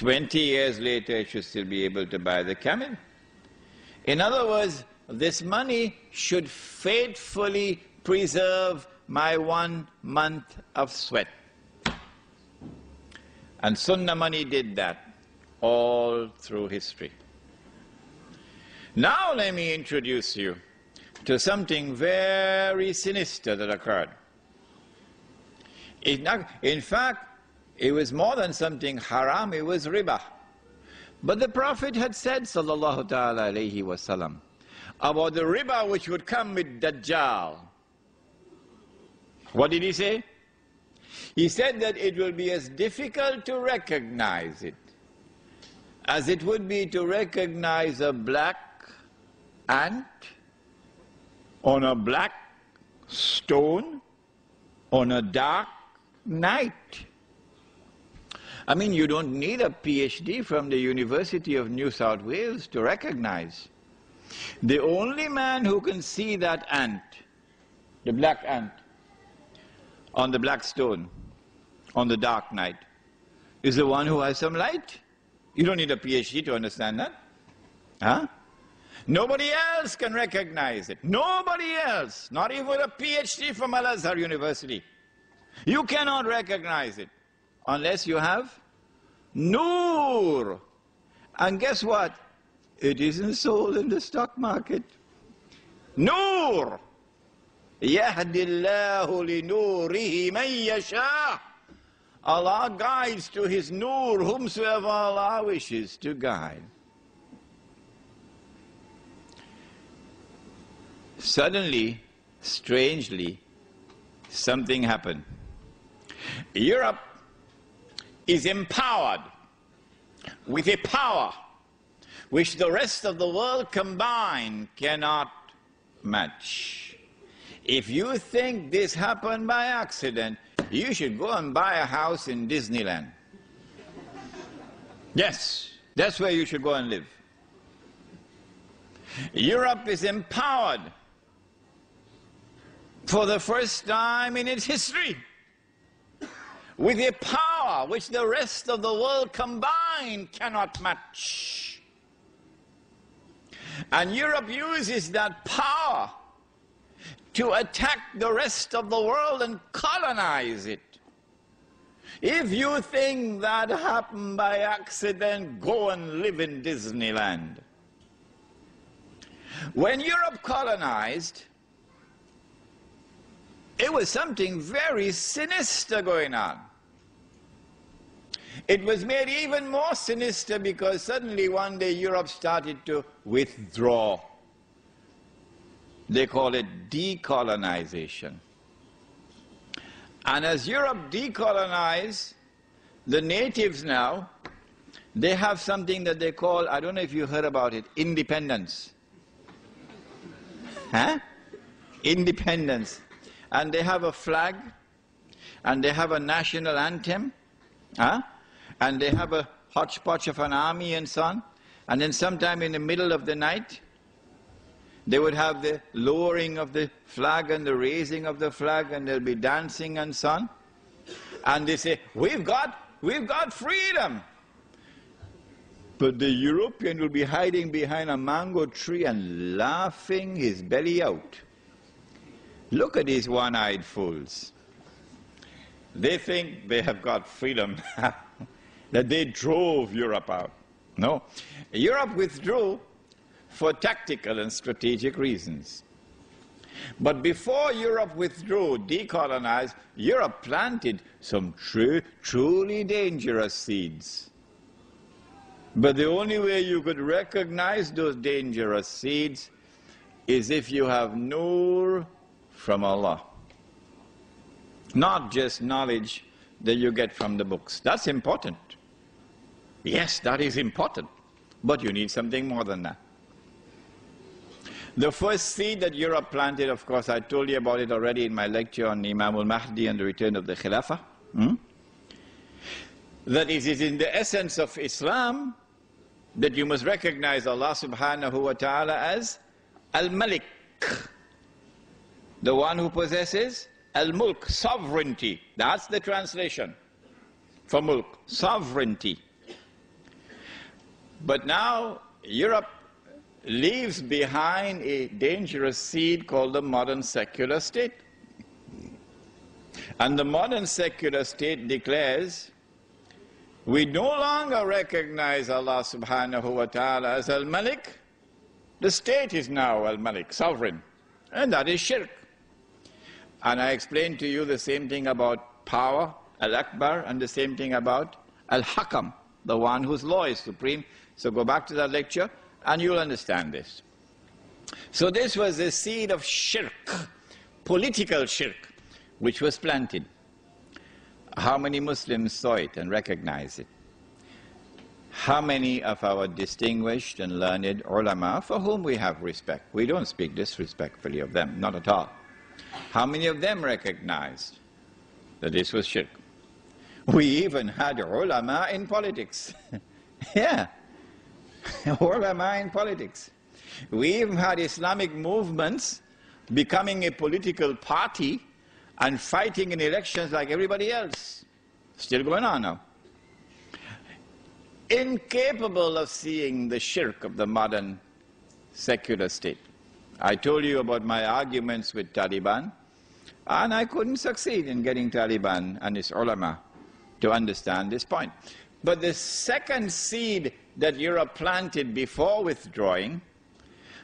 20 years later it should still be able to buy the camel. In other words, this money should faithfully preserve my 1 month of sweat. And Sunnah money did that all through history. Now let me introduce you to something very sinister that occurred. In fact, it was more than something haram, it was riba. But the Prophet had said, sallallahu ta'ala alayhi wasallam, about the riba which would come with Dajjal. What did he say? He said that it will be as difficult to recognize it as it would be to recognize a black ant on a black stone on a dark night. I mean, you don't need a PhD from the University of New South Wales to recognize. The only man who can see that ant, the black ant, on the black stone, on the dark night, is the one who has some light. You don't need a PhD to understand that. Huh? Nobody else can recognize it. Nobody else, not even a PhD from Al-Azhar University. You cannot recognize it unless you have Noor. And guess what? It isn't sold in the stock market. Noor. يَهْدِ اللَّهُ لِنُورِهِ مَنْ يَشَاءُ. Allah guides to His Noor whomsoever Allah wishes to guide. Suddenly, strangely, something happened. Europe is empowered with a power which the rest of the world combined cannot match. If you think this happened by accident, you should go and buy a house in Disneyland. Yes, that's where you should go and live. Europe is empowered for the first time in its history with a power which the rest of the world combined cannot match. And Europe uses that power to attack the rest of the world and colonize it. If you think that happened by accident, go and live in Disneyland. When Europe colonized, it was something very sinister going on. It was made even more sinister because suddenly one day Europe started to withdraw. They call it decolonization. And as Europe decolonized, the natives now, they have something that they call, I don't know if you heard about it, independence. Huh? Independence. And they have a flag, and they have a national anthem, huh? And they have a hodgepodge of an army and so on. And then sometime in the middle of the night, they would have the lowering of the flag and the raising of the flag, and they'll be dancing and so on. And they say, we've got freedom. But the European will be hiding behind a mango tree and laughing his belly out. Look at these one-eyed fools. They think they have got freedom, that they drove Europe out. No. Europe withdrew for tactical and strategic reasons. But before Europe withdrew, decolonized, Europe planted some truly dangerous seeds. But the only way you could recognize those dangerous seeds is if you have Noor from Allah. Not just knowledge that you get from the books. That's important. Yes, that is important. But you need something more than that. The first seed that Europe planted, of course, I told you about it already in my lecture on Imam al-Mahdi and the return of the Khilafah. That it is in the essence of Islam that you must recognize Allah subhanahu wa ta'ala as Al-Malik, the one who possesses Al-Mulk, sovereignty. That's the translation for Mulk, sovereignty. But now Europe leaves behind a dangerous seed called the modern secular state. And the modern secular state declares, we no longer recognize Allah subhanahu wa ta'ala as Al-Malik. The state is now Al-Malik, sovereign. And that is shirk. And I explained to you the same thing about power, Al-Akbar, and the same thing about Al-Hakam, the one whose law is supreme. So go back to that lecture and you'll understand this. So this was the seed of shirk, political shirk, which was planted. How many Muslims saw it and recognized it? How many of our distinguished and learned ulama, for whom we have respect, we don't speak disrespectfully of them, not at all. How many of them recognized that this was shirk? We even had ulama in politics. Yeah, ulama in politics. We even had Islamic movements becoming a political party and fighting in elections like everybody else. Still going on now. Incapable of seeing the shirk of the modern secular state. I told you about my arguments with Taliban, and I couldn't succeed in getting Taliban and its ulama to understand this point. But the second seed that Europe planted before withdrawing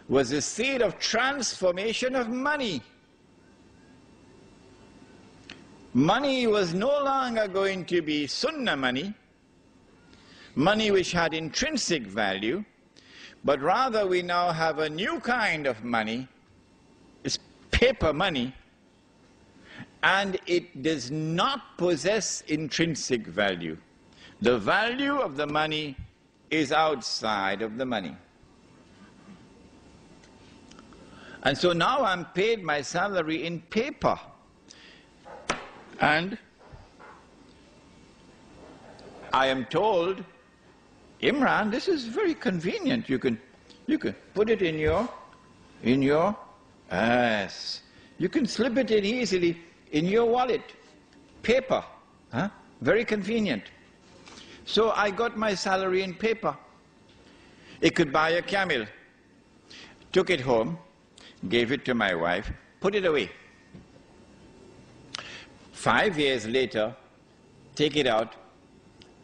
was the seed of transformation of money. Money was no longer going to be sunnah money, money which had intrinsic value, but rather we now have a new kind of money. It's paper money, and it does not possess intrinsic value. The value of the money is outside of the money. And so now I'm paid my salary in paper. And I am told, Imran, this is very convenient. You can put it in your yes. You can slip it in easily in your wallet. Paper. Huh? Very convenient. So I got my salary in paper. It could buy a camel. Took it home, gave it to my wife, put it away. 5 years later, take it out,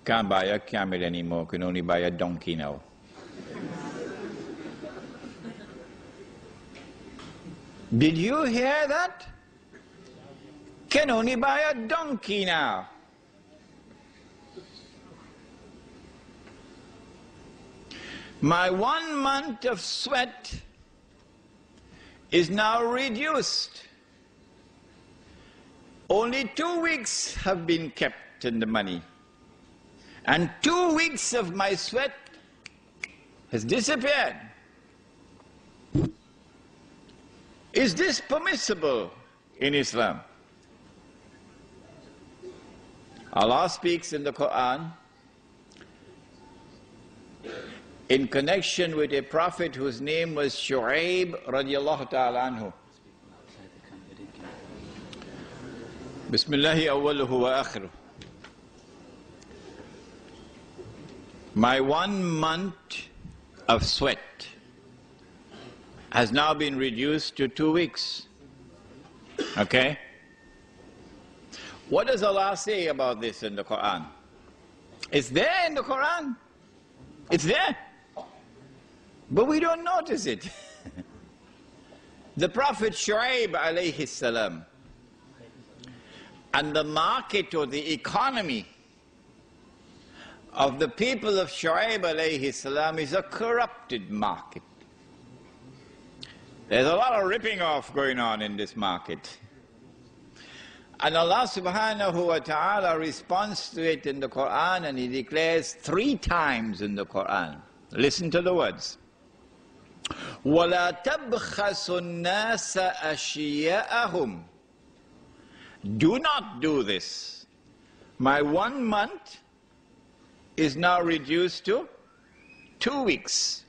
can't buy a camel anymore, can only buy a donkey now. Did you hear that? Can only buy a donkey now. My 1 month of sweat is now reduced. Only 2 weeks have been kept in the money. And 2 weeks of my sweat has disappeared. Is this permissible in Islam? Allah speaks in the Qur'an in connection with a prophet whose name was Shu'aib radiallahu ta'ala anhu. Bismillahi awwaluhu wa akhiruh. My 1 month of sweat has now been reduced to 2 weeks. Okay? What does Allah say about this in the Qur'an? It's there in the Qur'an. It's there. But we don't notice it. The Prophet Shu'aib alayhi salam, and the market or the economy of the people of Shu'aib alayhi salam is a corrupted market. There's a lot of ripping off going on in this market. And Allah subhanahu wa ta'ala responds to it in the Qur'an, and He declares 3 times in the Qur'an. Listen to the words. وَلَا تَبْخَسُ النَّاسَ أَشْيَاءَهُمْ. Do not do this. My 1 month is now reduced to 2 weeks.